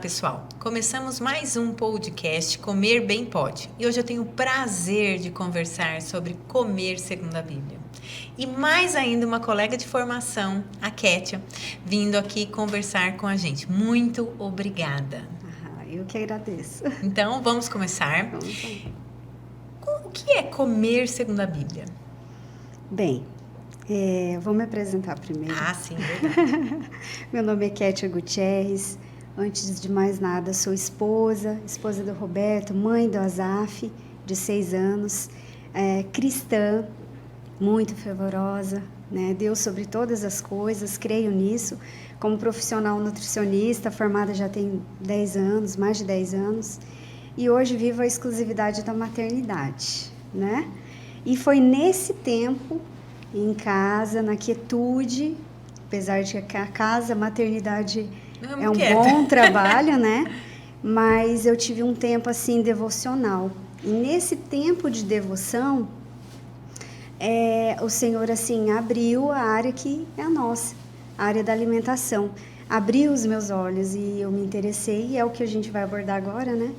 pessoal! Começamos mais um podcast Comer Bem Pode. E hoje eu tenho o prazer de conversar sobre comer segundo a Bíblia. E mais ainda uma colega de formação, a Kétia, vindo aqui conversar com a gente. Muito obrigada! Eu que agradeço. Então, vamos começar. Vamos lá. O que é comer segundo a Bíblia? Bem, vou me apresentar primeiro. Ah, sim, verdade. Meu nome é Kétia Gutierrez. Antes de mais nada, sou esposa do Roberto, mãe do Azaf, de 6 anos, cristã, muito fervorosa, né? Deus sobre todas as coisas, creio nisso. Como profissional nutricionista, formada já tem 10 anos, mais de 10 anos, e hoje vivo a exclusividade da maternidade, né? E foi nesse tempo, em casa, na quietude, apesar de que a casa, a maternidade é um bom trabalho, né? Mas eu tive um tempo assim devocional. E nesse tempo de devoção, o Senhor assim abriu a área que é a nossa, a área da alimentação. Abriu os meus olhos e eu me interessei, e é o que a gente vai abordar agora, né?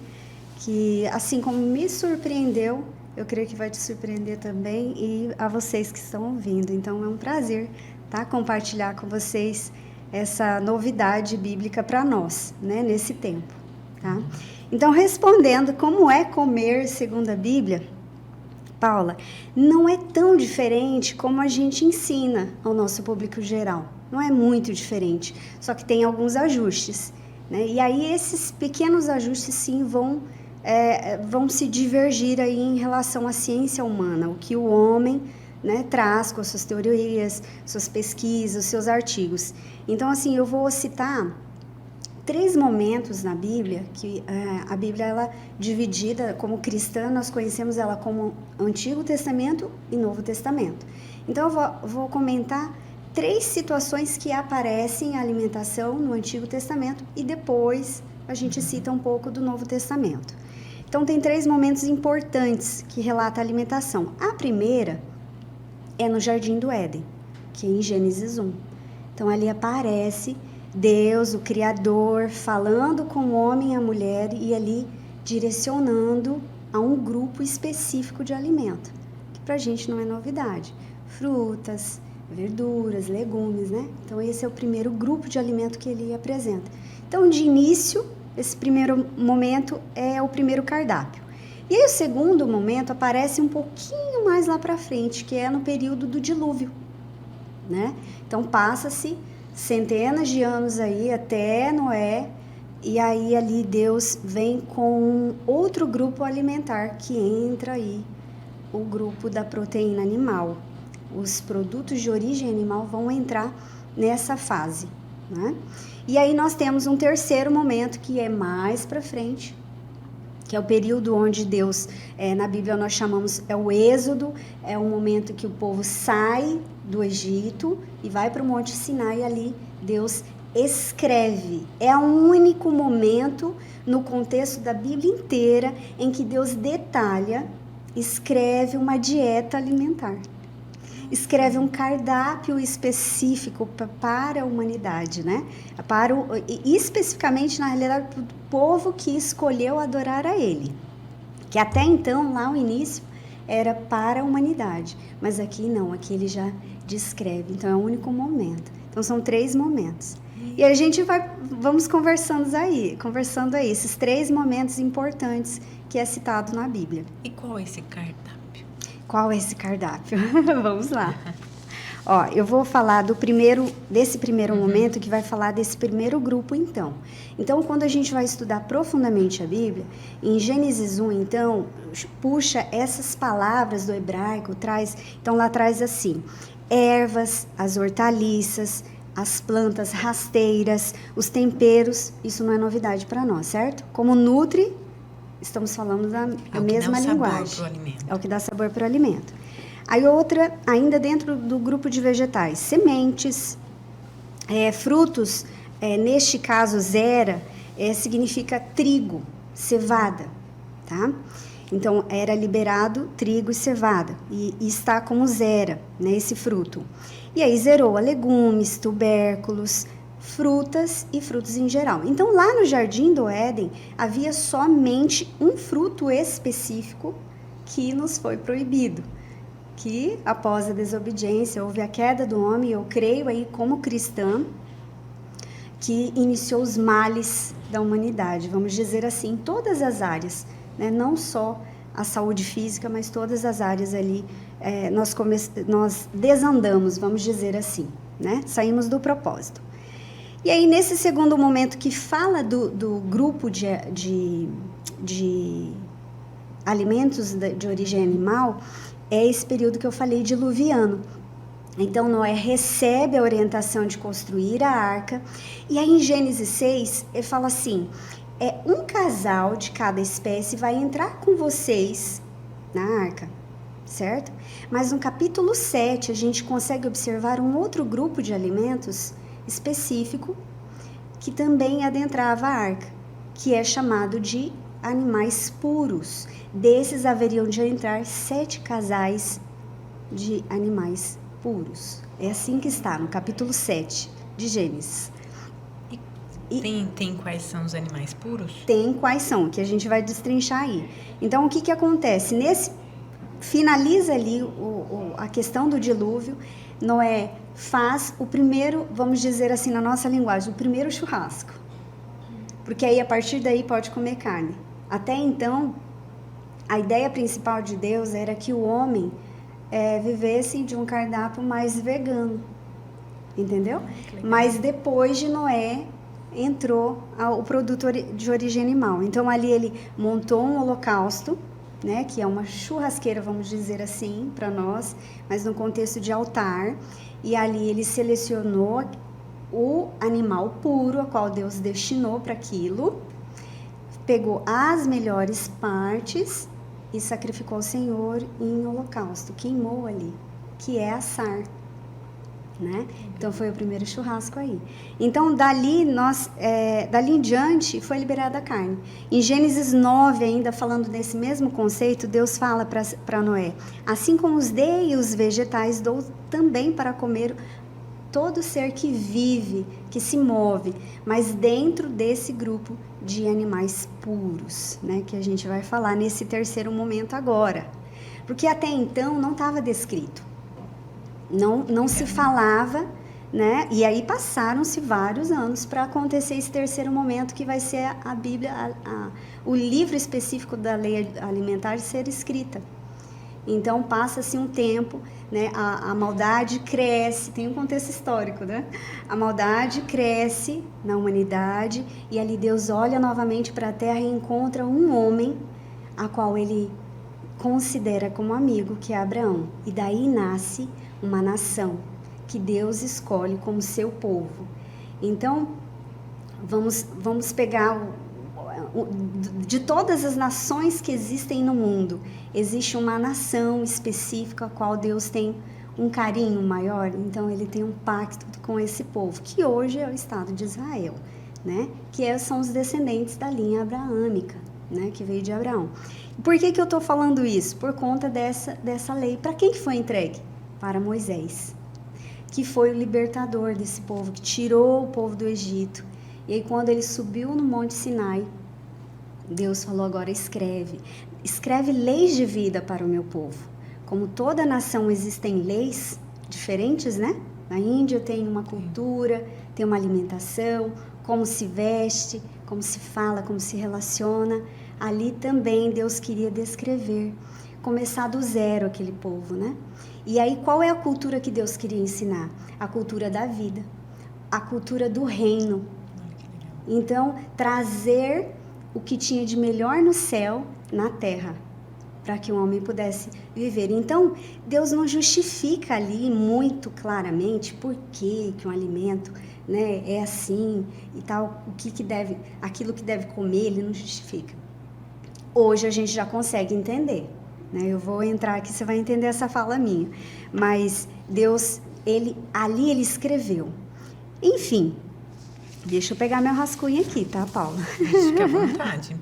Que assim como me surpreendeu, eu creio que vai te surpreender também e a vocês que estão ouvindo. Então é um prazer, tá? Compartilhar com vocês essa novidade bíblica para nós, né? Nesse tempo, tá? Então, respondendo como é comer segundo a Bíblia, Paula, não é tão diferente como a gente ensina ao nosso público geral. Não é muito diferente, só que tem alguns ajustes, né? E aí esses pequenos ajustes sim vão se divergir aí em relação à ciência humana, o que o homem, né, traz com as suas teorias, suas pesquisas, seus artigos. Então, assim, eu vou citar 3 momentos na Bíblia, que a Bíblia, ela dividida, como cristã, nós conhecemos ela como Antigo Testamento e Novo Testamento. Então, eu vou comentar 3 situações que aparecem em alimentação no Antigo Testamento e depois a gente cita um pouco do Novo Testamento. Então, tem 3 momentos importantes que relatam a alimentação. A primeira é no Jardim do Éden, que é em Gênesis 1. Então, ali aparece Deus, o Criador, falando com o homem e a mulher e ali direcionando a um grupo específico de alimento, que pra gente não é novidade. Frutas, verduras, legumes, né? Então, esse é o primeiro grupo de alimento que ele apresenta. Então, de início, esse primeiro momento é o primeiro cardápio. E aí, o segundo momento aparece um pouquinho mais lá para frente, que é no período do dilúvio, né? Então, passa-se centenas de anos aí até Noé, e aí ali Deus vem com outro grupo alimentar, que entra aí o grupo da proteína animal. Os produtos de origem animal vão entrar nessa fase, né? E aí nós temos um terceiro momento que é mais para frente, que é o período onde Deus, na Bíblia nós chamamos, é o Êxodo, é o momento que o povo sai do Egito e vai para o Monte Sinai, e ali Deus escreve. É o único momento no contexto da Bíblia inteira em que Deus detalha, escreve uma dieta alimentar. Escreve um cardápio específico para a humanidade, né? Especificamente, na realidade, para o povo que escolheu adorar a Ele. Que até então, lá no início, era para a humanidade. Mas aqui não, aqui ele já descreve. Então, é o único momento. Então, são 3 momentos. E a gente vamos conversando aí, esses 3 momentos importantes que é citado na Bíblia. E qual é esse cardápio? Qual é esse cardápio? Vamos lá. Ó, eu vou falar desse primeiro momento, que vai falar desse primeiro grupo, então. Então, quando a gente vai estudar profundamente a Bíblia, em Gênesis 1, então, puxa essas palavras do hebraico, então lá traz assim, ervas, as hortaliças, as plantas rasteiras, os temperos, isso não é novidade para nós, certo? Como nutre, estamos falando da mesma linguagem. É o que dá sabor para o alimento. Aí outra, ainda dentro do grupo de vegetais, sementes, frutos, neste caso zera, significa trigo, cevada, tá? Então, era liberado trigo e cevada, e está como zera, né, esse fruto. E aí zerou a legumes, tubérculos, frutas e frutos em geral. Então, lá no Jardim do Éden, havia somente um fruto específico que nos foi proibido, que após a desobediência houve a queda do homem. Eu creio aí como cristã que iniciou os males da humanidade, vamos dizer assim, em todas as áreas, né? Não só a saúde física, mas todas as áreas ali, nós desandamos, vamos dizer assim, né? Saímos do propósito. E aí, nesse segundo momento que fala do grupo de alimentos de origem animal, é esse período que eu falei diluviano. Então, Noé recebe a orientação de construir a arca. E aí, em Gênesis 6, ele fala assim, um casal de cada espécie vai entrar com vocês na arca, certo? Mas no capítulo 7, a gente consegue observar um outro grupo de alimentos específico que também adentrava a arca, que é chamado de animais puros. Desses haveriam de entrar 7 casais de animais puros. É assim que está no capítulo 7 de Gênesis. Tem quais são os animais puros? Tem quais são, que a gente vai destrinchar aí. Então, o que acontece? Finaliza ali a questão do dilúvio. Noé faz o primeiro, vamos dizer assim na nossa linguagem, o primeiro churrasco. Porque aí, a partir daí, pode comer carne. Até então, a ideia principal de Deus era que o homem vivesse de um cardápio mais vegano, entendeu? Mas depois de Noé entrou o produto de origem animal. Então ali ele montou um holocausto, né, que é uma churrasqueira, vamos dizer assim, para nós, mas no contexto de altar. E ali ele selecionou o animal puro, a qual Deus destinou para aquilo, pegou as melhores partes e sacrificou o Senhor em holocausto, queimou ali, que é assar, né? Então foi o primeiro churrasco aí. Então dali em diante foi liberada a carne. Em Gênesis 9, ainda falando desse mesmo conceito, Deus fala para Noé: assim como os dei os vegetais, dou também para comer todo ser que vive, que se move, mas dentro desse grupo de animais puros, né, que a gente vai falar nesse terceiro momento agora. Porque até então não estava descrito, não se falava, né, e aí passaram-se vários anos para acontecer esse terceiro momento, que vai ser a Bíblia, o livro específico da lei alimentar ser escrita. Então passa-se um tempo, né, a maldade cresce, tem um contexto histórico, né? A maldade cresce na humanidade e ali Deus olha novamente para a terra e encontra um homem a qual ele considera como amigo, que é Abraão. E daí nasce uma nação que Deus escolhe como seu povo. Então vamos pegar de todas as nações que existem no mundo, existe uma nação específica a qual Deus tem um carinho maior. Então ele tem um pacto com esse povo, que hoje é o Estado de Israel, né? Que são os descendentes da linha abraâmica, né? Que veio de Abraão. Por que eu estou falando isso? Por conta dessa lei. Para quem que foi entregue? Para Moisés, que foi o libertador desse povo, que tirou o povo do Egito. E aí quando ele subiu no Monte Sinai, Deus falou: agora escreve leis de vida para o meu povo. Como toda nação existem leis diferentes, né? Na Índia tem uma cultura, tem uma alimentação, como se veste, como se fala, como se relaciona. Ali também Deus queria descrever, começar do zero aquele povo, né? E aí qual é a cultura que Deus queria ensinar? A cultura da vida, a cultura do reino. Então, trazer o que tinha de melhor no céu, na terra, para que o homem pudesse viver. Então, Deus não justifica ali muito claramente por que um alimento, né, é assim e tal, aquilo que deve comer, ele não justifica. Hoje a gente já consegue entender, né? Eu vou entrar aqui, você vai entender essa fala minha. Mas Deus, ali ele escreveu. Enfim, deixa eu pegar meu rascunho aqui, tá, Paula? Fica à vontade.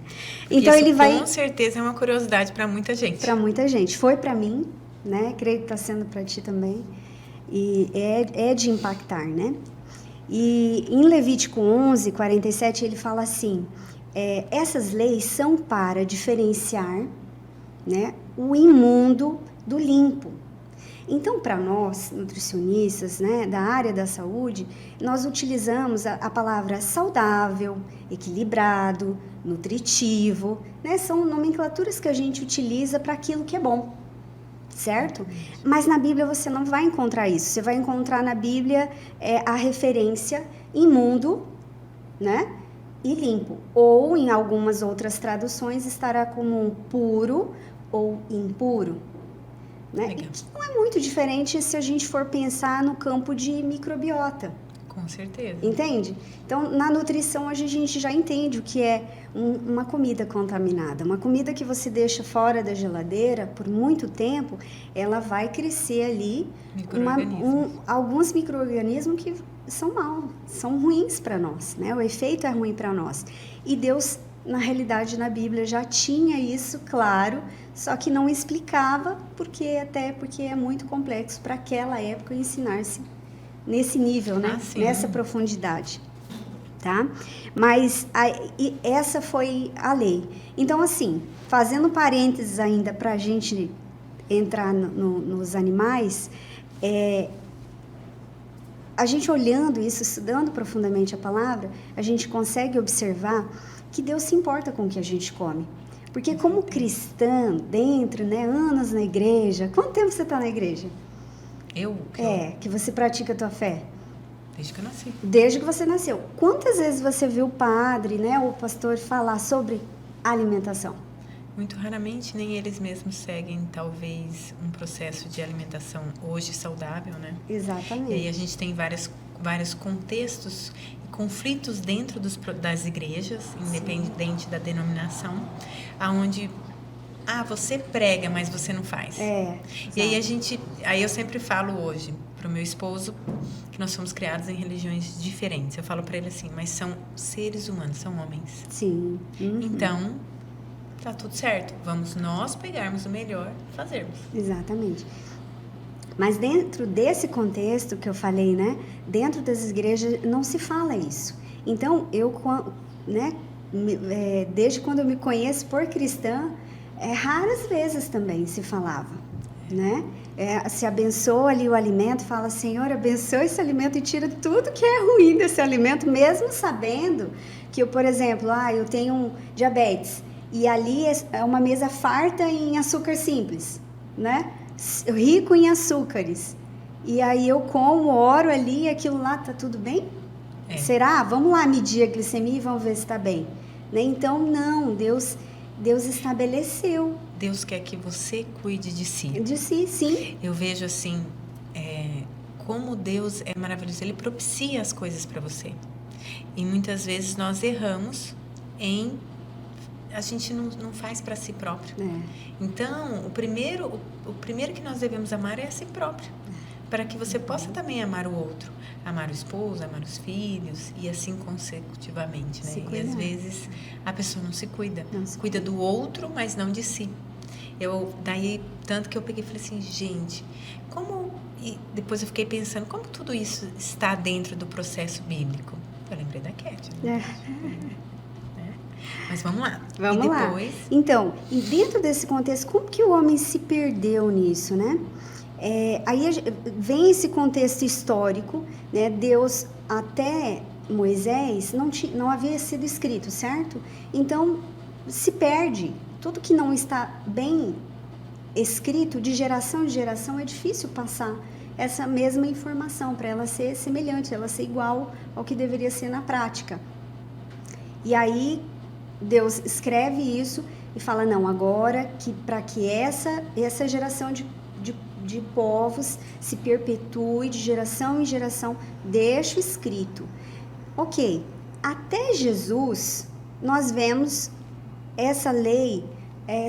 Então isso ele vai, com certeza é uma curiosidade para muita gente. Para muita gente. Foi para mim, né? Creio que está sendo para ti também. E é de impactar, né? E em Levítico 11, 47, ele fala assim, essas leis são para diferenciar, né, o imundo do limpo. Então, para nós, nutricionistas, né, da área da saúde, nós utilizamos a palavra saudável, equilibrado, nutritivo, né? São nomenclaturas que a gente utiliza para aquilo que é bom, certo? Mas na Bíblia você não vai encontrar isso. Você vai encontrar na Bíblia a referência imundo, né, e limpo. Ou, em algumas outras traduções, estará como puro ou impuro. Né? Não é muito diferente se a gente for pensar no campo de microbiota. Com certeza. Entende? Então, na nutrição, hoje a gente já entende o que é uma comida contaminada. Uma comida que você deixa fora da geladeira por muito tempo, ela vai crescer ali alguns micro-organismos que são maus, são ruins para nós, né? O efeito é ruim para nós. E Deus, na realidade, na Bíblia já tinha isso claro, só que não explicava, porque é muito complexo para aquela época ensinar-se nesse nível, né? Nessa profundidade, tá? Mas essa foi a lei. Então, assim, fazendo parênteses ainda para a gente entrar nos animais, a gente olhando isso, estudando profundamente a palavra, a gente consegue observar que Deus se importa com o que a gente come. Porque como cristã, dentro, né, anos na igreja, quanto tempo você está na igreja? Que você pratica a tua fé? Desde que eu nasci. Desde que você nasceu. Quantas vezes você viu o padre, né, o pastor falar sobre alimentação? Muito raramente, nem eles mesmos seguem, talvez, um processo de alimentação hoje saudável, né? Exatamente. E aí a gente tem vários contextos e conflitos dentro das igrejas, independente da denominação, aonde você prega, mas você não faz. E aí eu sempre falo hoje pro meu esposo que nós somos criados em religiões diferentes. Eu falo para ele assim, mas são seres humanos, são homens. Sim. Uhum. Então, tá tudo certo. Vamos nós pegarmos o melhor e fazermos. Exatamente. Mas dentro desse contexto que eu falei, né? Dentro das igrejas não se fala isso. Então, né? Desde quando eu me conheço por cristã, raras vezes também se falava, né? Se abençoa ali o alimento, fala, Senhor, abençoa esse alimento e tira tudo que é ruim desse alimento, mesmo sabendo que, por exemplo, eu tenho diabetes e ali é uma mesa farta em açúcar simples, né? Rico em açúcares. E aí eu como, oro ali e aquilo lá, tá tudo bem? Será? Vamos lá medir a glicemia e vamos ver se está bem. Né? Então, não, Deus estabeleceu. Deus quer que você cuide de si. De si, sim. Eu vejo assim, como Deus é maravilhoso. Ele propicia as coisas para você. E muitas vezes nós erramos a gente não faz para si próprio. Então, o primeiro que nós devemos amar é a si próprio. Para que você possa também amar o outro. Amar o esposo, amar os filhos e assim consecutivamente, né? E às vezes a pessoa não se cuida. Cuida do outro, mas não de si. Daí, tanto que eu peguei e falei assim, gente, e depois eu fiquei pensando, como tudo isso está dentro do processo bíblico? Eu lembrei da Cat, né? Mas vamos lá. Vamos lá. Então, e dentro desse contexto, como que o homem se perdeu nisso, né? Aí vem esse contexto histórico, né? Deus, até Moisés, não havia sido escrito, certo? Então, se perde. Tudo que não está bem escrito, de geração em geração, é difícil passar essa mesma informação para ela ser semelhante, ela ser igual ao que deveria ser na prática. E aí, Deus escreve isso e fala, não, agora, para que essa geração de povos se perpetue de geração em geração, deixa escrito. Ok, até Jesus, nós vemos essa lei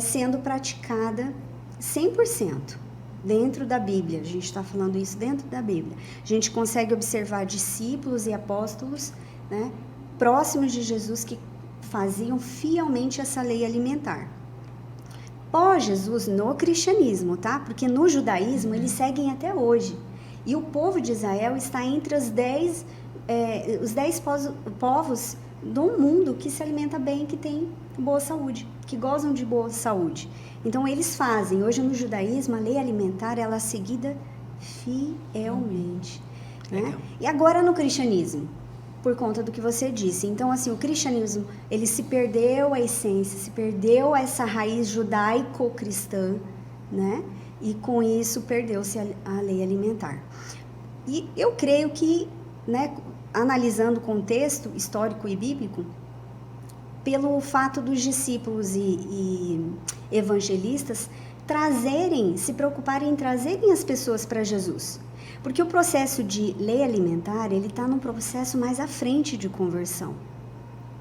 sendo praticada 100% dentro da Bíblia. A gente está falando isso dentro da Bíblia. A gente consegue observar discípulos e apóstolos, né, próximos de Jesus que faziam fielmente essa lei alimentar. Pós-Jesus no cristianismo, tá? Porque no judaísmo eles seguem até hoje. E o povo de Israel está entre os 10 povos do mundo que se alimenta bem, que tem boa saúde, que gozam de boa saúde. Então eles fazem, hoje no judaísmo, a lei alimentar ela é seguida fielmente. Né? E agora no cristianismo, por conta do que você disse. Então, assim, o cristianismo, ele se perdeu a essência, se perdeu essa raiz judaico-cristã, né? E com isso perdeu-se a lei alimentar. E eu creio que, né, analisando o contexto histórico e bíblico, pelo fato dos discípulos e evangelistas se preocuparem em trazerem as pessoas para Jesus. Porque o processo de lei alimentar, ele está num processo mais à frente de conversão.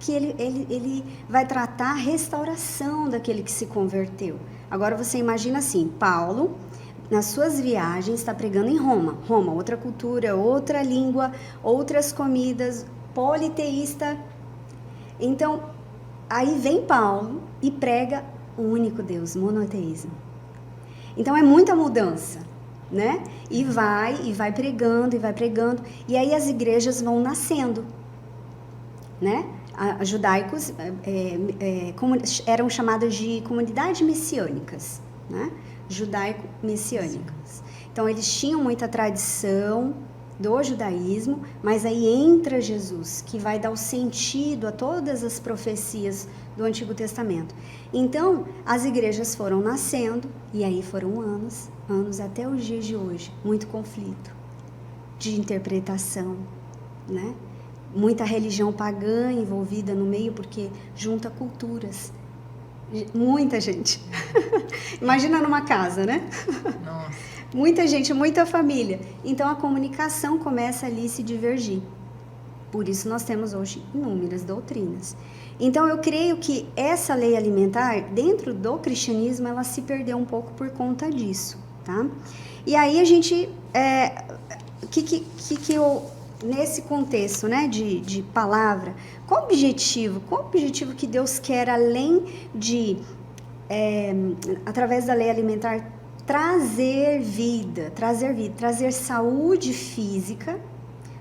Que ele vai tratar a restauração daquele que se converteu. Agora você imagina assim, Paulo, nas suas viagens, está pregando em Roma. Roma, outra cultura, outra língua, outras comidas, politeísta. Então, aí vem Paulo e prega um único Deus, monoteísmo. Então é muita mudança, né? E vai pregando, e aí as igrejas vão nascendo, né? As judaicos eram chamadas de comunidades messiânicas, né? Judaico-messiânicas. Então eles tinham muita tradição do judaísmo, mas aí entra Jesus, que vai dar o sentido a todas as profecias do Antigo Testamento. Então, as igrejas foram nascendo, e aí foram anos até os dias de hoje, muito conflito de interpretação, né? Muita religião pagã envolvida no meio, porque junta culturas. Muita gente. Imagina numa casa, né? Nossa. Muita gente, muita família. Então a comunicação começa ali a se divergir. Por isso nós temos hoje inúmeras doutrinas. Então eu creio que essa lei alimentar, dentro do cristianismo, ela se perdeu um pouco por conta disso, tá? E aí a gente, nesse contexto, né, de palavra, qual o objetivo que Deus quer, além de, através da lei alimentar, trazer vida, trazer saúde física,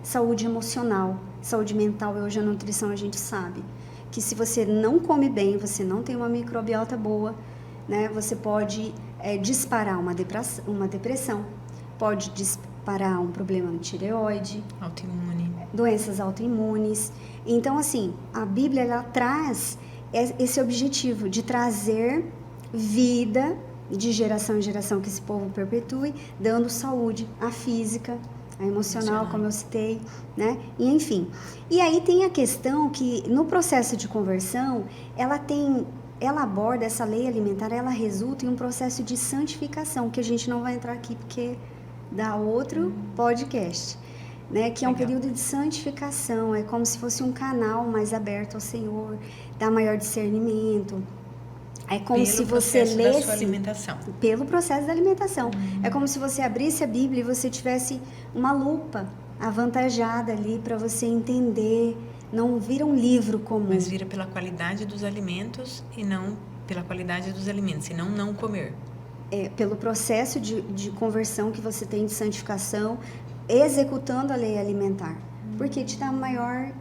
saúde emocional, saúde mental. E hoje a nutrição a gente sabe que se você não come bem, você não tem uma microbiota boa, né? Você pode disparar uma depressão, pode disparar um problema no tireoide, autoimune, doenças autoimunes. Então, assim, a Bíblia ela traz esse objetivo de trazer vida de geração em geração, que esse povo perpetue, dando saúde à física, à emocional, como eu citei, né? E enfim. E aí tem a questão que no processo de conversão, ela aborda essa lei alimentar, ela resulta em um processo de santificação, que a gente não vai entrar aqui porque dá outro podcast, né? Que é um período de santificação, é como se fosse um canal mais aberto ao Senhor, dá maior discernimento. É como se você lesse da sua alimentação. Pelo processo da alimentação. É como se você abrisse a Bíblia e você tivesse uma lupa avantajada ali para você entender. Não vira um livro comum. Mas vira pela qualidade dos alimentos e não pela qualidade dos alimentos, e não comer. Pelo processo de conversão que você tem de santificação, executando a lei alimentar. Porque te dá maior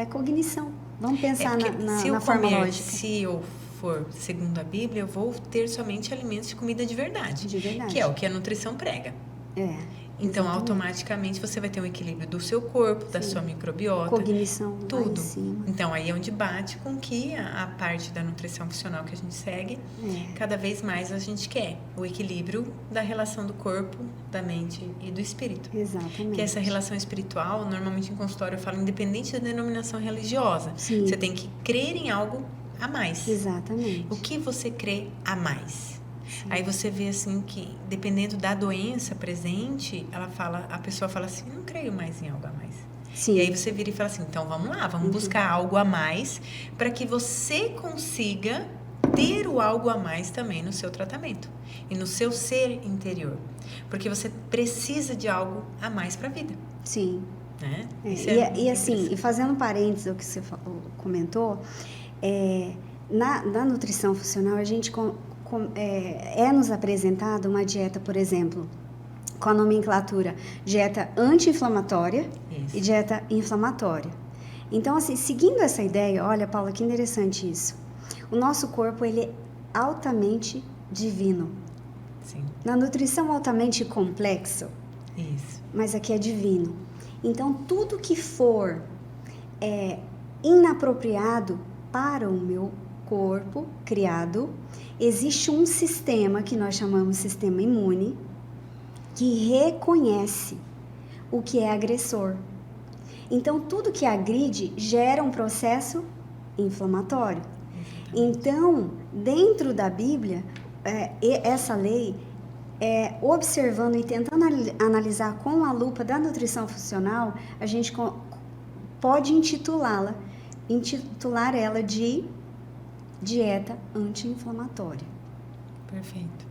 cognição. Vamos pensar na forma lógica. Se eu for segundo a Bíblia, eu vou ter somente alimentos de comida de verdade. De verdade. Que é o que a nutrição prega. Então, exatamente, automaticamente, você vai ter um equilíbrio do seu corpo, da sua microbiota. Cognição, tudo. Lá em cima. Então, aí é onde bate com que a parte da nutrição funcional que a gente segue, cada vez mais a gente quer o equilíbrio da relação do corpo, da mente e do espírito. Exatamente. Que essa relação espiritual, normalmente em consultório eu falo, independente da denominação religiosa. Sim. Você tem que crer em algo a mais. Exatamente. O que você crê a mais? Sim. Aí você vê assim que, dependendo da doença presente, a pessoa fala assim, não creio mais em algo a mais. Sim. E aí você vira e fala assim, então vamos lá, vamos buscar algo a mais para que você consiga ter o algo a mais também no seu tratamento e no seu ser interior. Porque você precisa de algo a mais para a vida. Sim. Né? E assim, e fazendo parênteses ao que você comentou, na nutrição funcional a gente nos apresentada uma dieta, por exemplo, com a nomenclatura dieta anti-inflamatória e dieta inflamatória. Então, assim, seguindo essa ideia, olha, Paula, que interessante isso. O nosso corpo, ele é altamente divino. Sim. Na nutrição, altamente complexo. Isso. Mas aqui é divino. Então, tudo que for inapropriado para o meu corpo criado, existe um sistema que nós chamamos sistema imune, que reconhece o que é agressor. Então, tudo que agride gera um processo inflamatório. Então, dentro da Bíblia, essa lei, observando e tentando analisar com a lupa da nutrição funcional, a gente pode intitular ela de dieta anti-inflamatória. Perfeito.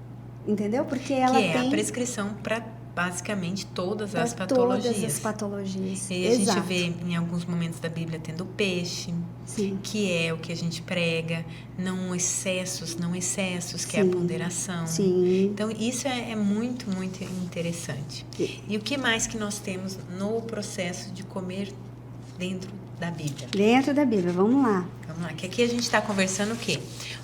Entendeu? Porque ela tem a prescrição para basicamente todas as patologias. Todas as patologias. E a gente vê em alguns momentos da Bíblia tendo peixe, Sim. que é o que a gente prega, não excessos, que é a ponderação. Sim. Então, isso é muito, muito interessante. E o que mais que nós temos no processo de comer dentro da Bíblia? Dentro da Bíblia, vamos lá. Vamos lá, que aqui a gente está conversando o quê?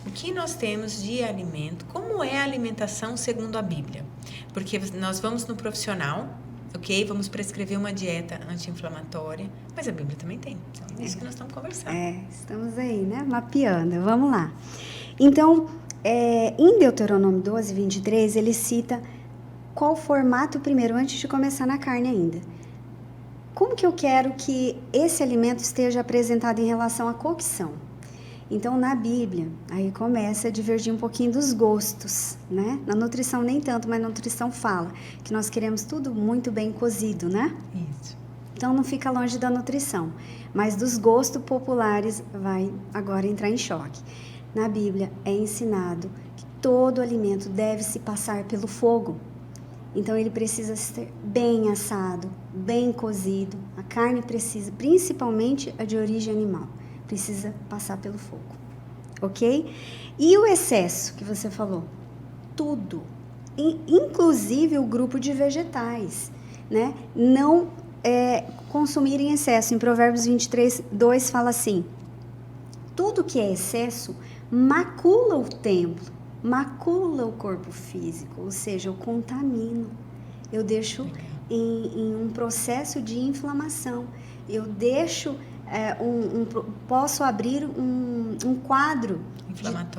O que nós temos de alimento, como é a alimentação segundo a Bíblia? Porque nós vamos no profissional, ok? Vamos prescrever uma dieta anti-inflamatória, mas a Bíblia também tem. Então, é isso que nós estamos conversando. Estamos aí, né? Mapeando. Vamos lá. Então, em Deuteronômio 12, 23, ele cita qual formato primeiro, antes de começar na carne ainda. Como que eu quero que esse alimento esteja apresentado em relação à cocção? Então, na Bíblia, aí começa a divergir um pouquinho dos gostos, né? Na nutrição nem tanto, mas na nutrição fala que nós queremos tudo muito bem cozido, né? Isso. Então, não fica longe da nutrição, mas dos gostos populares vai agora entrar em choque. Na Bíblia é ensinado que todo alimento deve se passar pelo fogo. Então, ele precisa ser bem assado, bem cozido. A carne precisa, principalmente a de origem animal, precisa passar pelo fogo, ok? E o excesso que você falou? Tudo, inclusive o grupo de vegetais, né? Não consumir em excesso. Em Provérbios 23, 2 fala assim: tudo que é excesso macula o templo, macula o corpo físico, ou seja, eu contamino, eu deixo em um processo de inflamação, eu deixo, posso abrir um quadro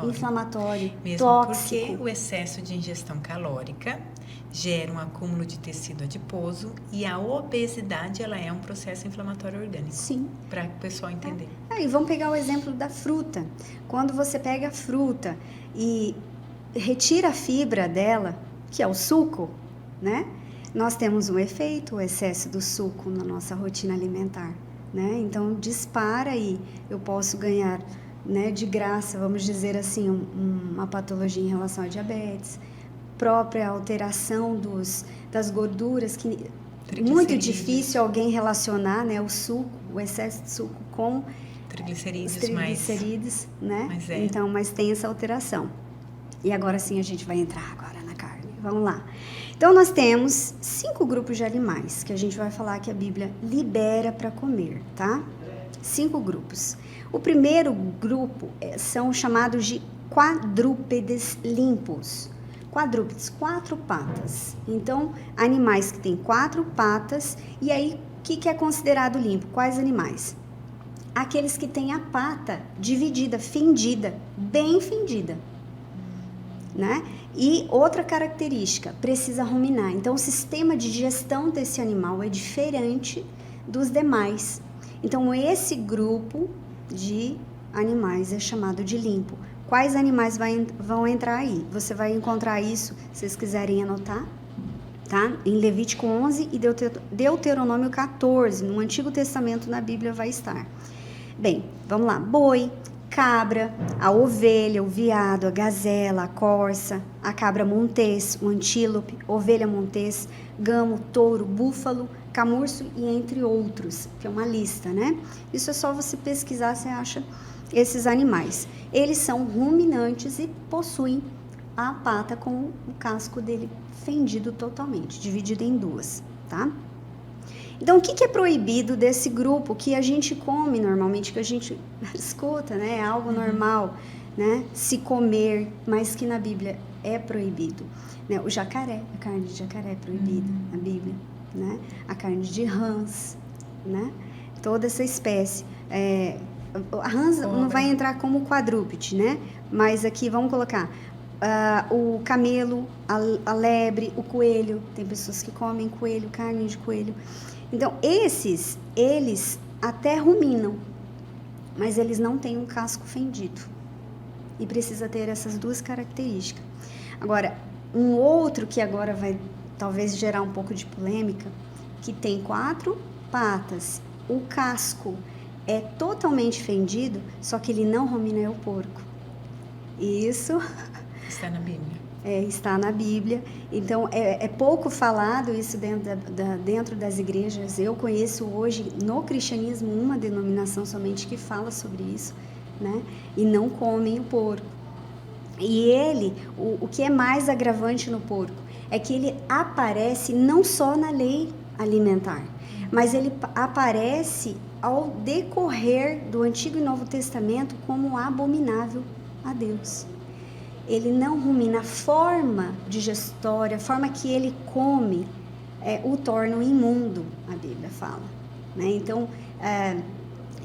inflamatório mesmo tóxico. Porque o excesso de ingestão calórica gera um acúmulo de tecido adiposo e a obesidade, ela é um processo inflamatório orgânico. Sim. Para o pessoal entender. E vamos pegar o exemplo da fruta. Quando você pega a fruta e retira a fibra dela, que é o suco, né? Nós temos um efeito, o excesso do suco na nossa rotina alimentar, né? Então, dispara aí, eu posso ganhar, né, de graça, vamos dizer assim, uma patologia em relação à diabetes, própria alteração das gorduras, que muito difícil alguém relacionar, né, o suco, o excesso de suco com triglicerídeos, né? Então, mas tem essa alteração. E agora sim a gente vai entrar agora na carne. Vamos lá. Então, nós temos 5 grupos de animais que a gente vai falar que a Bíblia libera para comer, tá? 5 grupos. O primeiro grupo são chamados de quadrúpedes limpos. Quadrúpedes, 4 patas. Então, animais que têm 4 patas. E aí, o que é considerado limpo? Quais animais? Aqueles que têm a pata dividida, fendida, bem fendida, né? E outra característica, precisa ruminar. Então, o sistema de digestão desse animal é diferente dos demais. Então, esse grupo de animais é chamado de limpo. Quais animais vão entrar aí? Você vai encontrar isso, se vocês quiserem anotar, tá? Em Levítico 11 e Deuteronômio 14, no Antigo Testamento, na Bíblia vai estar. Bem, vamos lá. Boi, cabra, a ovelha, o veado, a gazela, a corça, a cabra montês, o antílope, ovelha montês, gamo, touro, búfalo, camurço e entre outros, que é uma lista, né? Isso é só você pesquisar, você acha esses animais. Eles são ruminantes e possuem a pata com o casco dele fendido totalmente, dividido em duas, tá? Então, o que é proibido desse grupo que a gente come normalmente, que a gente escuta, né? É algo normal, né? Se comer, mas que na Bíblia é proibido. Né? O jacaré, a carne de jacaré é proibida na Bíblia, né? A carne de rãs, né? Toda essa espécie. A rãs não vai entrar como quadrúpede, né? Mas aqui vamos colocar o camelo, a lebre, o coelho. Tem pessoas que comem coelho, carne de coelho. Então, eles até ruminam, mas eles não têm um casco fendido. E precisa ter essas duas características. Agora, um outro que agora vai talvez gerar um pouco de polêmica, que tem 4 patas, o casco é totalmente fendido, só que ele não rumina, é o porco. Isso está na Bíblia. Está na Bíblia. Então, é pouco falado isso dentro das igrejas. Eu conheço hoje, no cristianismo, uma denominação somente que fala sobre isso, né? E não comem o porco. E o que é mais agravante no porco é que ele aparece não só na lei alimentar, mas ele aparece ao decorrer do Antigo e Novo Testamento como abominável a Deus. Ele não rumina, a forma digestória, a forma que ele come, o torna imundo, a Bíblia fala. Né? Então,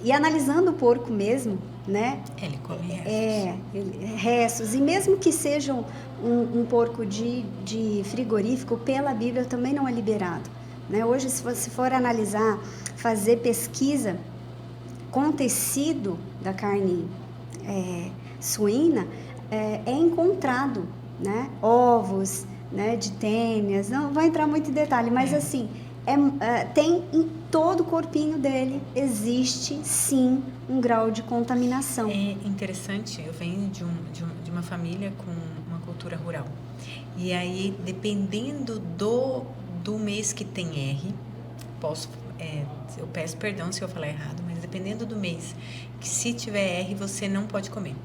e analisando o porco mesmo, né? Ele come restos. Restos. E mesmo que sejam um porco de frigorífico, pela Bíblia também não é liberado. Né? Hoje, se você for analisar, fazer pesquisa com tecido da carne suína, é encontrado, né? Ovos, né? De tênias, não vou entrar muito em detalhe, mas assim, tem em todo o corpinho dele, existe sim um grau de contaminação. É interessante, eu venho de uma família com uma cultura rural, e aí dependendo do mês que tem R, eu peço perdão se eu falar errado, mas dependendo do mês, que se tiver R, você não pode comer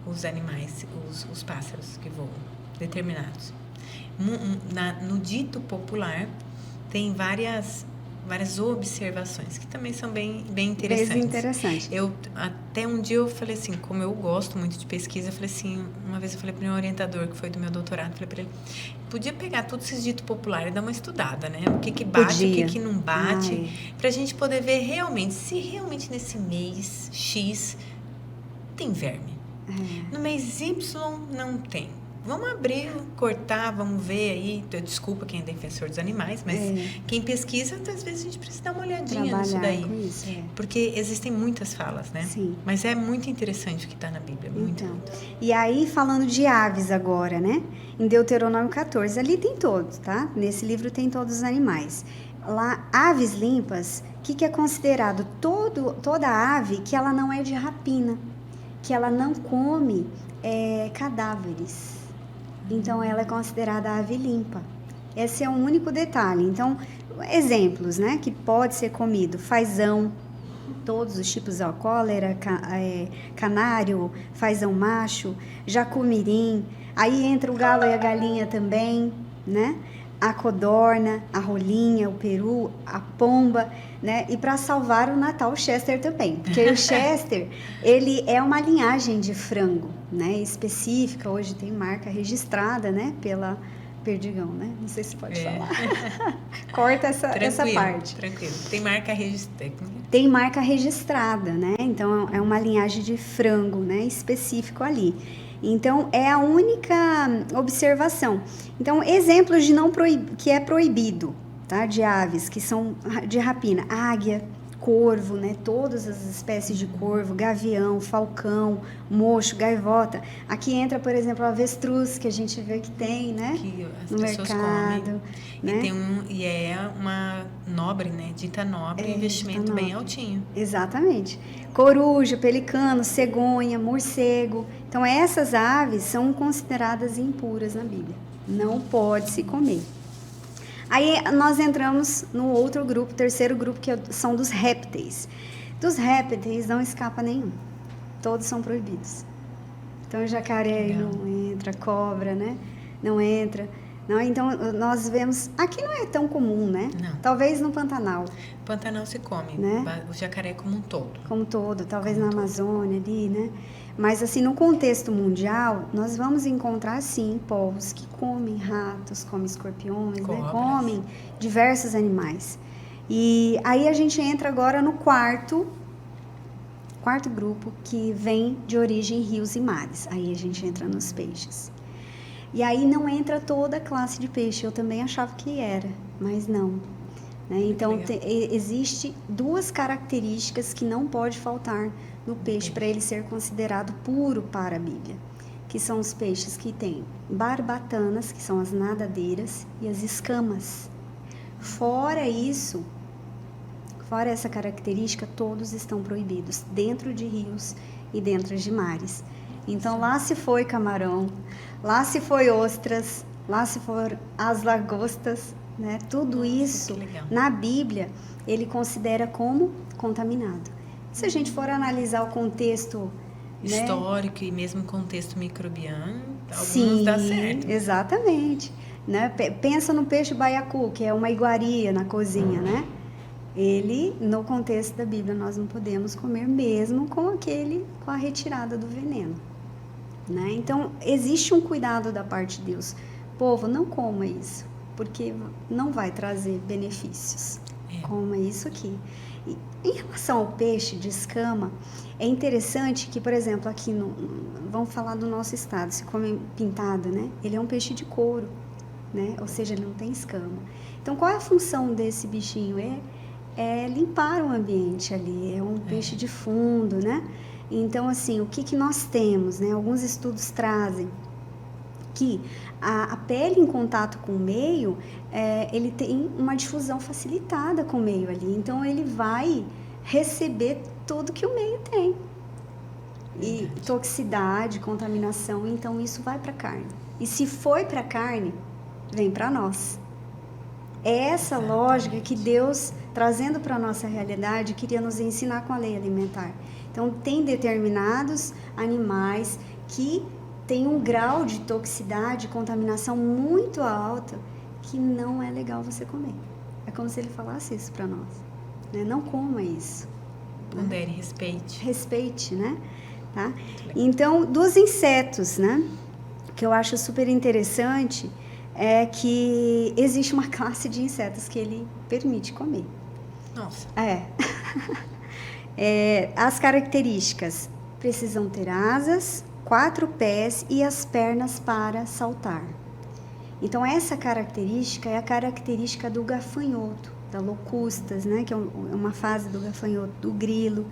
os animais, os pássaros que voam, determinados. No dito popular, tem várias observações, que também são bem interessantes. Bem interessante. Até um dia eu falei assim, como eu gosto muito de pesquisa, eu falei assim, uma vez eu falei para o meu orientador, que foi do meu doutorado, falei para ele, podia pegar todos esses ditos populares e dar uma estudada, né? O que bate, o que não bate, para a gente poder ver realmente, se realmente nesse mês X tem verme. No mês Y não tem. Vamos abrir, cortar, vamos ver aí. Desculpa quem é defensor dos animais, mas quem pesquisa, às vezes a gente precisa dar uma olhadinha nisso daí. Com isso, porque existem muitas falas, né? Sim. Mas é muito interessante o que está na Bíblia. Muito. E aí, falando de aves agora, né? Em Deuteronômio 14, ali tem todos, tá? Nesse livro tem todos os animais. Lá, aves limpas, o que é considerado? Toda ave que ela não é de rapina, que ela não come cadáveres. Então, ela é considerada ave limpa. Esse é o único detalhe. Então, exemplos, né? Que pode ser comido. Fazão, todos os tipos, cólera, canário, fazão macho, jacumirim. Aí entra o galo e a galinha também, né? A codorna, a rolinha, o peru, a pomba, né? E para salvar o Natal, o Chester também. Porque o Chester, ele é uma linhagem de frango, né? Específica, hoje tem marca registrada, né? Pela Perdigão, né? Não sei se pode falar. Corta essa parte. Tranquilo. Tem marca registrada. Tem marca registrada, né? Então, é uma linhagem de frango, né? Específico ali. Então, é a única observação. Então, exemplos de que é proibido, tá? De aves que são de rapina. Águia, corvo, né? Todas as espécies de corvo, gavião, falcão, mocho, gaivota. Aqui entra, por exemplo, o avestruz, que a gente vê que tem, né? Que as no pessoas mercado. Comem. Né? E é uma nobre, né? Dita nobre, investimento bem altinho. Exatamente. Coruja, pelicano, cegonha, morcego. Então, essas aves são consideradas impuras na Bíblia. Não pode se comer. Aí, nós entramos no outro grupo, terceiro grupo, que são dos répteis. Dos répteis não escapa nenhum. Todos são proibidos. Então, o jacaré não entra cobra, né? Não entra. Não, então, nós vemos... Aqui não é tão comum, né? Não. Talvez no Pantanal. Pantanal se come, Né? o jacaré como um todo. Como todo, talvez Como na todo. Amazônia ali, né? Mas assim, no contexto mundial, nós vamos encontrar sim povos que comem ratos, comem escorpiões, né? Cobras. Comem diversos animais. E aí a gente entra agora no quarto grupo, que vem de origem rios e mares. Aí a gente entra nos peixes. E aí não entra toda a classe de peixe. Eu também achava que era, mas não. Né? Então, existe 2 características que não pode faltar no peixe para ele ser considerado puro para a Bíblia, que são os peixes que têm barbatanas, que são as nadadeiras, e as escamas. Fora isso, fora essa característica, todos estão proibidos dentro de rios e dentro de mares. Então, lá se foi camarão, lá se foi ostras, lá se for as lagostas, né? Tudo isso, na Bíblia, ele considera como contaminado. Se a gente for analisar o contexto, né, histórico e mesmo contexto microbiano, alguns dá certo. Exatamente. Né? Pensa no peixe baiacu, que é uma iguaria na cozinha, né? Ele, no contexto da Bíblia, nós não podemos comer mesmo com a retirada do veneno. Né? Então, existe um cuidado da parte de Deus. Povo, não coma isso, porque não vai trazer benefícios. Coma isso aqui. E, em relação ao peixe de escama, é interessante que, por exemplo, aqui vamos falar do nosso estado, se come pintado, né? Ele é um peixe de couro, né? Ou seja, ele não tem escama. Então, qual é a função desse bichinho? É limpar o ambiente ali, é um peixe de fundo, né? Então, assim, o que nós temos, né? Alguns estudos trazem que a pele em contato com o meio, ele tem uma difusão facilitada com o meio ali. Então, ele vai receber tudo que o meio tem. E toxicidade, contaminação, então isso vai para a carne. E se foi para a carne, vem para nós. É essa lógica que Deus, trazendo para a nossa realidade, queria nos ensinar com a lei alimentar. Então, tem determinados animais que têm um grau de toxicidade, contaminação muito alto, que não é legal você comer. É como se ele falasse isso para nós. Né? Não coma isso. Pondere, respeite. Respeite, né? Tá? Então, dos insetos, né? Que eu acho super interessante é que existe uma classe de insetos que ele permite comer. Nossa. As características: precisam ter asas, 4 pés e as pernas para saltar. Então, essa característica é a característica do gafanhoto, da locustas, né? Que é uma fase do gafanhoto, do grilo.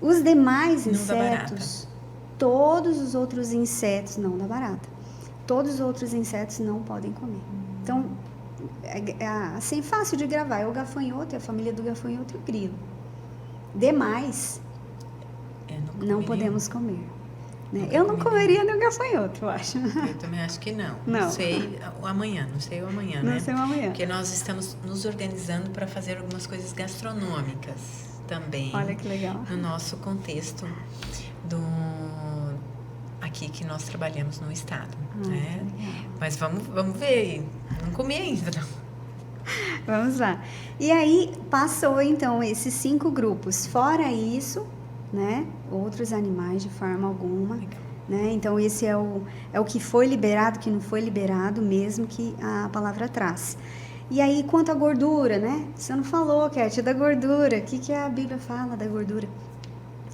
Os demais insetos, todos os outros insetos, não da barata, todos os outros insetos não podem comer. Então, assim, fácil de gravar, é o gafanhoto, é a família do gafanhoto e o grilo. Demais, não podemos comer. Né? Eu não comeria nem o gafanhoto, eu acho. Eu também acho que não. Não sei o amanhã, né? Não sei o amanhã. Porque nós estamos nos organizando para fazer algumas coisas gastronômicas também. Olha que legal. No nosso contexto aqui que nós trabalhamos no estado. Né? Mas vamos ver. Não comi ainda, não. Vamos lá. E aí, passou então esses 5 grupos. Fora isso, né? Outros animais de forma alguma. Né? Então, esse é o que foi liberado, que não foi liberado, mesmo que a palavra traz. E aí, quanto à gordura, né? Você não falou, Cat, da gordura. O que a Bíblia fala da gordura?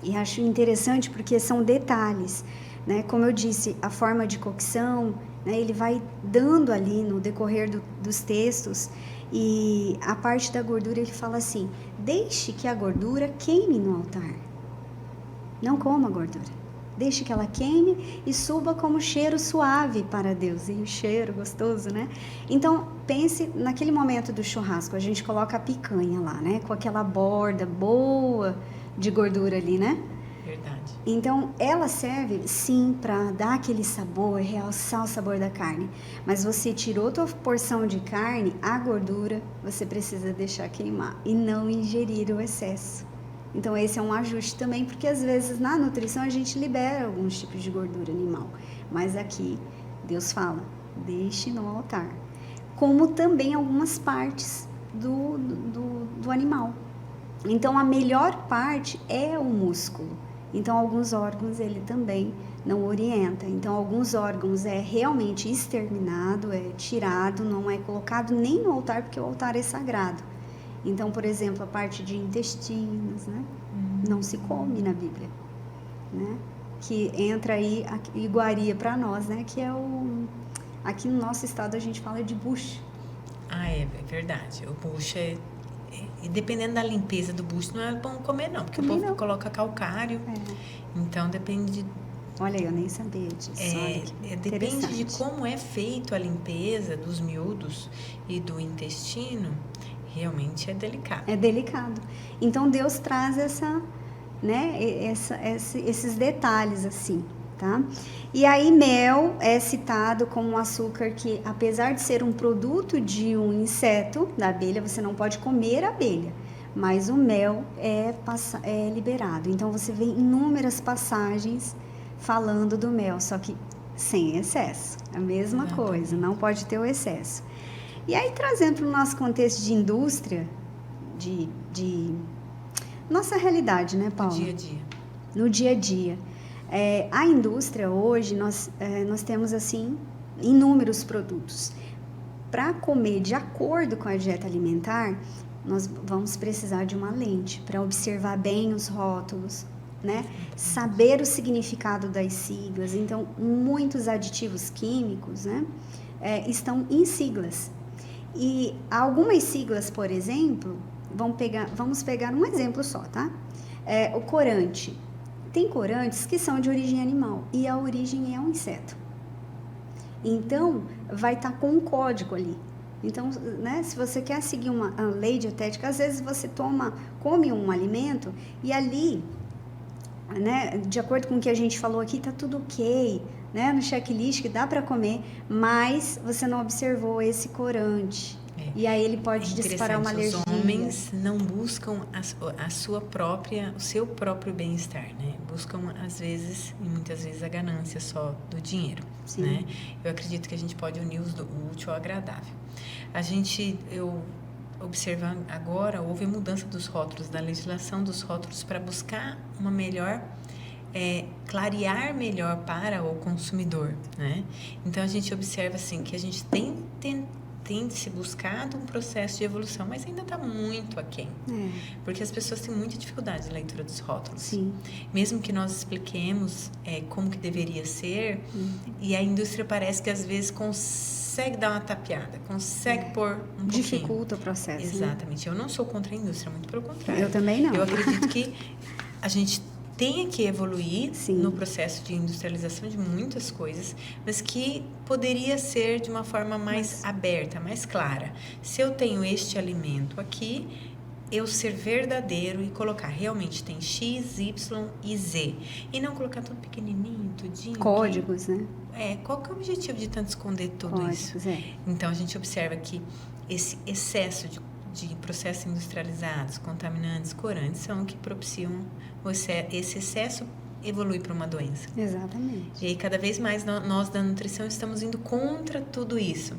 E acho interessante porque são detalhes. Né? Como eu disse, a forma de cocção, né? Ele vai dando ali no decorrer dos textos. E a parte da gordura, ele fala assim: deixe que a gordura queime no altar. Não coma a gordura. Deixe que ela queime e suba como cheiro suave para Deus. E o cheiro gostoso, né? Então, pense naquele momento do churrasco. A gente coloca a picanha lá, né? Com aquela borda boa de gordura ali, né? Verdade. Então, ela serve, sim, para dar aquele sabor, realçar o sabor da carne. Mas você tirou tua porção de carne, a gordura, você precisa deixar queimar. E não ingerir o excesso. Então esse é um ajuste também, porque às vezes na nutrição a gente libera alguns tipos de gordura animal, mas aqui Deus fala, deixe no altar. Como também algumas partes do animal. Então a melhor parte é o músculo. Então alguns órgãos ele também não orienta. Então alguns órgãos é realmente exterminado, é tirado, não é colocado nem no altar, porque o altar é sagrado. Então, por exemplo, a parte de intestinos, né? Não se come na Bíblia, né? Que entra aí a iguaria para nós, né? Que é aqui no nosso estado a gente fala de bucho. Ah, é verdade. O bucho e dependendo da limpeza do bucho, não é bom comer não, porque Também o povo não. coloca calcário. Então depende de... Olha, eu nem sabia disso. Depende de como é feito a limpeza dos miúdos e do intestino, realmente é delicado. É delicado. Então Deus traz esses detalhes assim, tá? E aí mel é citado como um açúcar que, apesar de ser um produto de um inseto, da abelha, você não pode comer a abelha, mas o mel é liberado. Então você vê inúmeras passagens falando do mel, só que sem excesso. A mesma coisa, não pode ter o excesso. E aí, trazendo para o nosso contexto de indústria, de nossa realidade, né, Paula? No dia a dia. No dia a dia. A indústria hoje, nós temos, assim, inúmeros produtos. Para comer de acordo com a dieta alimentar, nós vamos precisar de uma lente para observar bem os rótulos, né? Saber o significado das siglas. Então, muitos aditivos químicos, né, estão em siglas. E algumas siglas, por exemplo, vamos pegar um exemplo só, tá? O corante. Tem corantes que são de origem animal e a origem é um inseto. Então, vai estar com um código ali. Então, né, se você quer seguir uma lei dietética, às vezes você come um alimento e ali, né, de acordo com o que a gente falou aqui, tá tudo ok, né, no checklist que dá para comer, mas você não observou esse corante. E aí ele pode disparar uma alergia. Os homens não buscam o seu próprio bem-estar, né? Buscam, às vezes, e muitas vezes, a ganância só do dinheiro, né? Eu acredito que a gente pode unir o útil ao agradável. Eu observando agora, houve mudança dos rótulos, da legislação dos rótulos para buscar uma melhor... clarear melhor para o consumidor, né? Então a gente observa assim que a gente tem se buscado um processo de evolução, mas ainda está muito aquém, porque as pessoas têm muita dificuldade de leitura dos rótulos. Sim. Mesmo que nós expliquemos como que deveria ser, e a indústria parece que às vezes consegue dar uma tapeada, consegue pôr um pouquinho. Dificulta o processo. Exatamente. Né? Eu não sou contra a indústria, muito pelo contrário. Eu também não. Eu acredito que a gente tenha que evoluir Sim. no processo de industrialização de muitas coisas, mas que poderia ser de uma forma mais aberta, mais clara. Se eu tenho este alimento aqui, eu ser verdadeiro e colocar realmente tem X, Y e Z. E não colocar tudo pequenininho, tudinho. Códigos, né? Qual que é o objetivo de tanto esconder tudo Códigos, isso? Então, a gente observa que esse excesso de processos industrializados, contaminantes, corantes, são o que propiciam esse excesso evolui para uma doença. Exatamente. E aí, cada vez mais, nós da nutrição estamos indo contra tudo isso.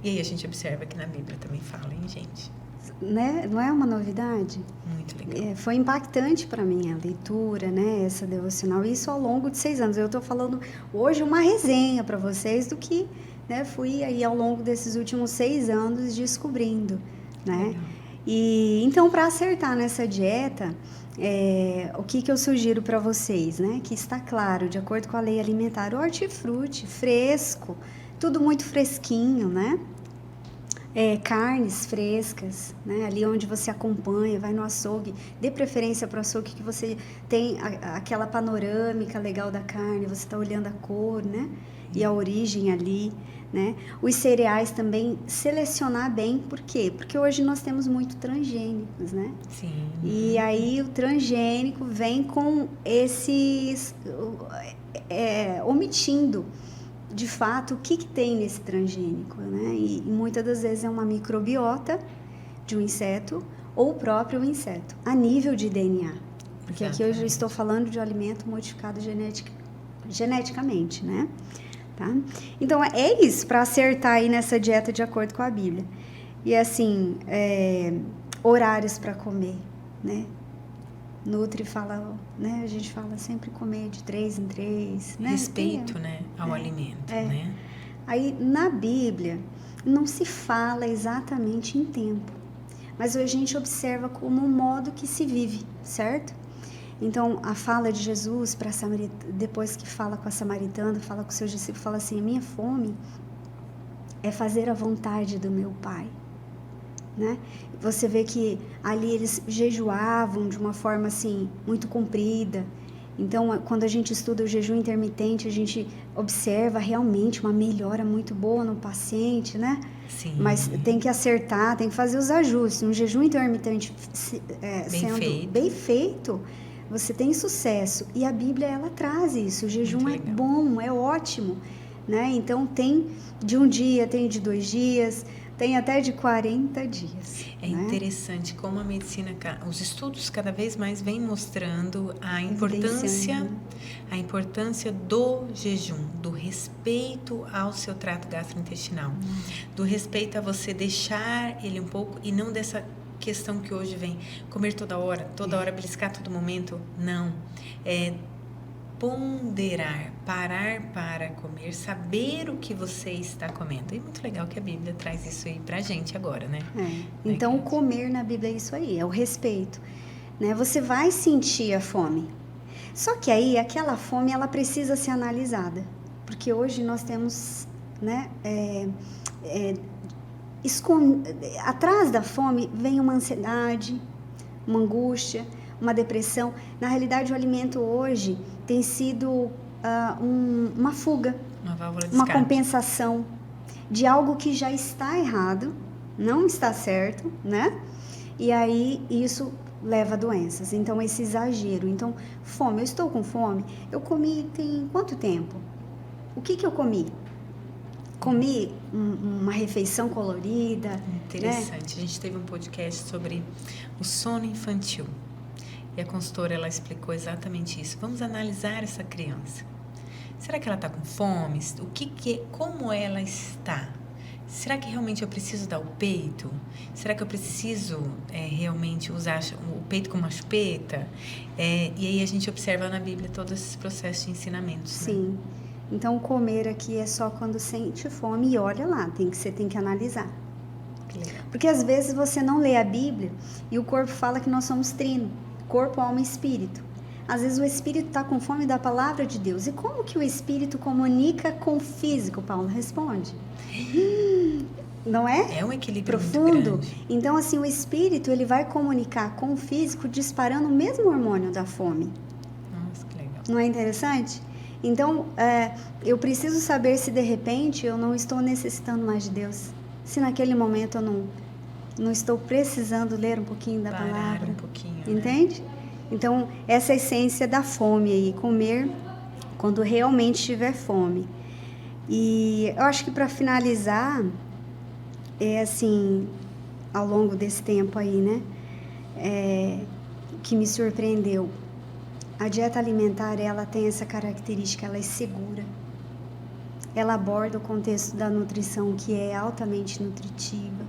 E aí, a gente observa que na Bíblia também fala, hein, gente? Né? Não é uma novidade? Muito legal. Foi impactante para mim a leitura, né? Essa devocional. Isso ao longo de 6 anos. Eu estou falando hoje uma resenha para vocês do que, né, fui aí ao longo desses últimos 6 anos descobrindo, né? E então, para acertar nessa dieta, o que eu sugiro para vocês, né? Que está claro, de acordo com a lei alimentar, hortifruti, fresco, tudo muito fresquinho, né? Carnes frescas, né? Ali onde você acompanha, vai no açougue, dê preferência para o açougue que você tem aquela panorâmica legal da carne, você está olhando a cor, né? E a origem ali, né? Os cereais também, selecionar bem, por quê? Porque hoje nós temos muito transgênicos, né? Sim. E aí o transgênico vem com esses... omitindo, de fato, o que tem nesse transgênico, né? E muitas das vezes é uma microbiota de um inseto ou o próprio inseto, a nível de DNA. Porque aqui eu já Exatamente. estou falando de alimento modificado geneticamente, né? Tá? Então, é isso, para acertar aí nessa dieta de acordo com a Bíblia. E assim, horários para comer, né? Nutri fala, né? A gente fala sempre comer de 3 em 3, né? Respeito, né, ao alimento, né? Aí, na Bíblia, não se fala exatamente em tempo, mas a gente observa como um modo que se vive, certo? Então, a fala de Jesus para depois que fala com a samaritana, fala com seus discípulos, fala assim: a minha fome é fazer a vontade do meu Pai, né? Você vê que ali eles jejuavam de uma forma assim muito comprida. Então, quando a gente estuda o jejum intermitente, a gente observa realmente uma melhora muito boa no paciente, né? Sim. Mas tem que acertar, tem que fazer os ajustes. Um jejum intermitente sendo bem feito, você tem sucesso. E a Bíblia, ela traz isso. O jejum é bom, é ótimo, né? Então, tem de um dia, tem de 2 dias, tem até de 40 dias. É interessante como a medicina, os estudos cada vez mais vêm mostrando a importância do jejum, do respeito ao seu trato gastrointestinal, do respeito a você deixar ele um pouco e não dessa questão que hoje vem comer toda hora beliscar a todo momento. Não, ponderar, parar para comer, saber o que você está comendo. E muito legal que a Bíblia traz isso aí pra gente agora, né? Então, o comer na Bíblia é isso aí, é o respeito, né? Você vai sentir a fome. Só que aí, aquela fome, ela precisa ser analisada. Porque hoje nós temos, né? Atrás da fome vem uma ansiedade, uma angústia, uma depressão. Na realidade, o alimento hoje tem sido uma fuga, uma válvula de uma escape, compensação de algo que já está errado, não está certo, né? E aí isso leva a doenças. Então, esse exagero. Então, fome, eu estou com fome, eu comi tem quanto tempo? O que eu comi? Comi uma refeição colorida. Interessante. Né? A gente teve um podcast sobre o sono infantil. E a consultora, ela explicou exatamente isso. Vamos analisar essa criança. Será que ela está com fome? Como ela está? Será que realmente eu preciso dar o peito? Será que eu preciso realmente usar o peito como uma chupeta? E aí a gente observa na Bíblia todos esses processos de ensinamentos. Sim. Né? Então, comer aqui é só quando sente fome e olha lá, você tem que analisar. Que legal. Porque às vezes você não lê a Bíblia e o corpo fala que nós somos trino, corpo, alma e espírito. Às vezes o espírito está com fome da palavra de Deus. E como que o espírito comunica com o físico? Paulo responde. Não é? É um equilíbrio profundo. Muito grande. Então, assim, o espírito ele vai comunicar com o físico disparando o mesmo hormônio da fome. Nossa, que legal. Não é interessante? Então, eu preciso saber se de repente eu não estou necessitando mais de Deus. Se naquele momento eu não estou precisando ler um pouquinho da palavra. Um pouquinho, entende? Né? Então, essa é a essência da fome aí, comer quando realmente tiver fome. E eu acho que para finalizar, assim, ao longo desse tempo aí, né, que me surpreendeu, a dieta alimentar, ela tem essa característica, ela é segura. Ela aborda o contexto da nutrição, que é altamente nutritiva.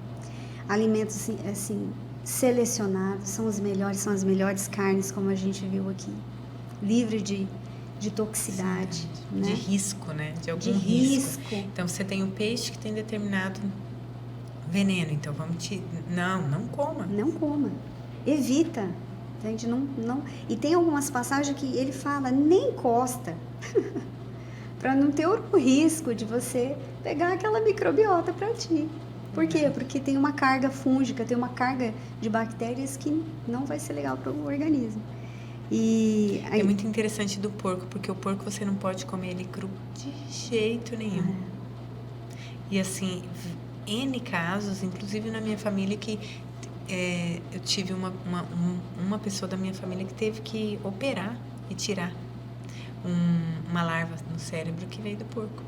Alimentos, assim, selecionados, são as melhores carnes, como a gente viu aqui. Livre de toxicidade. Sim, né? De risco, né? De algum risco. Então, você tem o peixe que tem determinado veneno, então não coma. Não coma. Evita. Entende? Não. E tem algumas passagens que ele fala, nem encosta. Para não ter o risco de você pegar aquela microbiota para ti. Por quê? Porque tem uma carga fúngica, tem uma carga de bactérias que não vai ser legal para o organismo. E aí... É muito interessante do porco, porque o porco você não pode comer ele cru de jeito nenhum. E assim, N casos, inclusive na minha família, que eu tive uma pessoa da minha família que teve que operar e tirar uma larva no cérebro que veio do porco.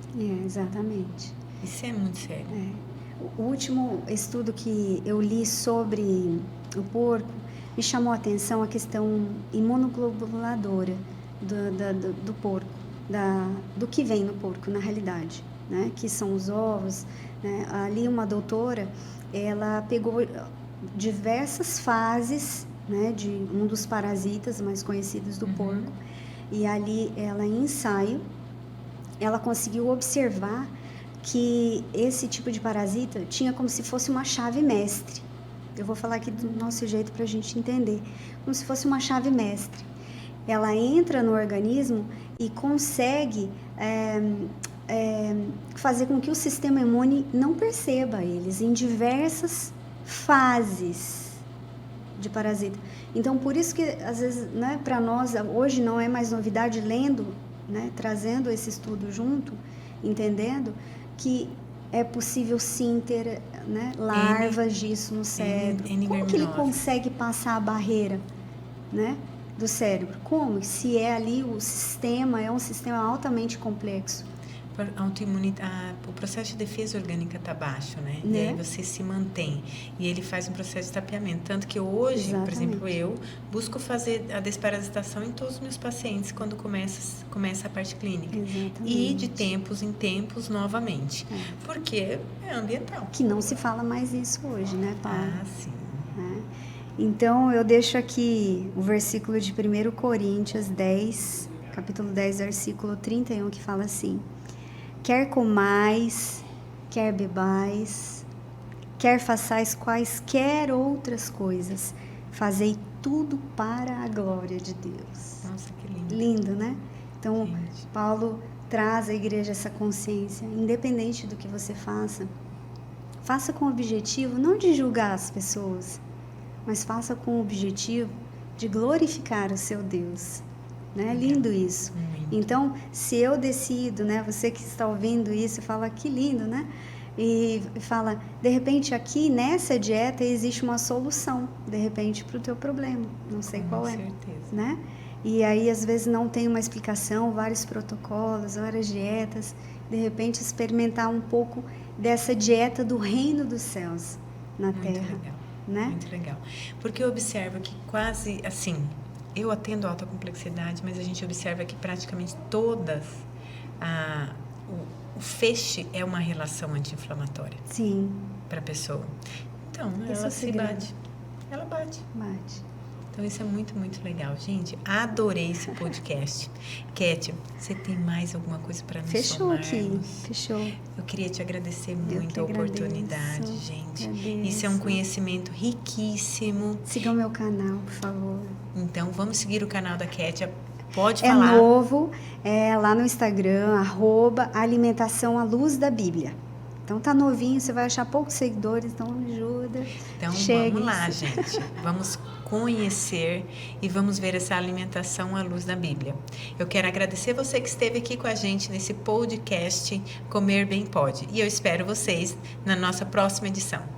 Exatamente. Isso é muito sério. O último estudo que eu li sobre o porco, me chamou a atenção a questão imunoglobuladora do porco, do que vem no porco, na realidade, né? Que são os ovos, né? Ali uma doutora, ela pegou diversas fases, né, de um dos parasitas mais conhecidos do porco, e ali ela, em ensaio, ela conseguiu observar que esse tipo de parasita tinha como se fosse uma chave mestre. Eu vou falar aqui do nosso jeito para a gente entender. Como se fosse uma chave mestre. Ela entra no organismo e consegue fazer com que o sistema imune não perceba eles em diversas fases de parasita. Então, por isso que, às vezes, né, para nós, hoje não é mais novidade, lendo, né, trazendo esse estudo junto, entendendo que é possível sim ter, né, larvas disso no cérebro. Como que ele consegue passar a barreira, né, do cérebro? Como? Se é ali o sistema, é um sistema altamente complexo. O processo de defesa orgânica está baixo, né? E aí você se mantém. E ele faz um processo de tapeamento. Tanto que hoje, por exemplo, eu busco fazer a desparasitação em todos os meus pacientes quando começa a parte clínica. Exatamente. E de tempos em tempos, novamente. Porque é ambiental. Que não se fala mais isso hoje, né, Paulo? Ah, sim. Então, eu deixo aqui o versículo de 1 Coríntios 10, capítulo 10, versículo 31, que fala assim: quer comais, quer bebais, quer façais quaisquer outras coisas, fazei tudo para a glória de Deus. Nossa, que lindo. Lindo, né? Então, Paulo traz à igreja essa consciência, independente do que você faça, faça com o objetivo não de julgar as pessoas, mas faça com o objetivo de glorificar o seu Deus. Né? Lindo isso. Então, se eu decido, né, você que está ouvindo isso, fala que lindo, né? E fala, de repente aqui nessa dieta existe uma solução, de repente, para o teu problema. Não sei qual é. Com certeza. Né? E aí, às vezes, não tem uma explicação, vários protocolos, várias dietas. De repente, experimentar um pouco dessa dieta do reino dos céus na Terra. Muito legal. Né? Muito legal. Porque eu observo que quase, assim, eu atendo alta complexidade, mas a gente observa que praticamente todas, o feixe é uma relação anti-inflamatória. Sim. Para a pessoa. Então, ela se bate. Ela bate. Então, isso é muito, muito legal. Gente, adorei esse podcast. Kétia, você tem mais alguma coisa para nos somarmos? Fechou. Eu queria te agradecer muito a oportunidade, gente. Isso é um conhecimento riquíssimo. Siga o meu canal, por favor. Então, vamos seguir o canal da Kétia. Pode falar. É novo, lá no Instagram, @alimentação@luz-da-Bíblia. Então, tá novinho, você vai achar poucos seguidores, então ajuda. Então, vamos lá, gente. Vamos conhecer e vamos ver essa alimentação à luz da Bíblia. Eu quero agradecer você que esteve aqui com a gente nesse podcast Comer Bem Pode. E eu espero vocês na nossa próxima edição.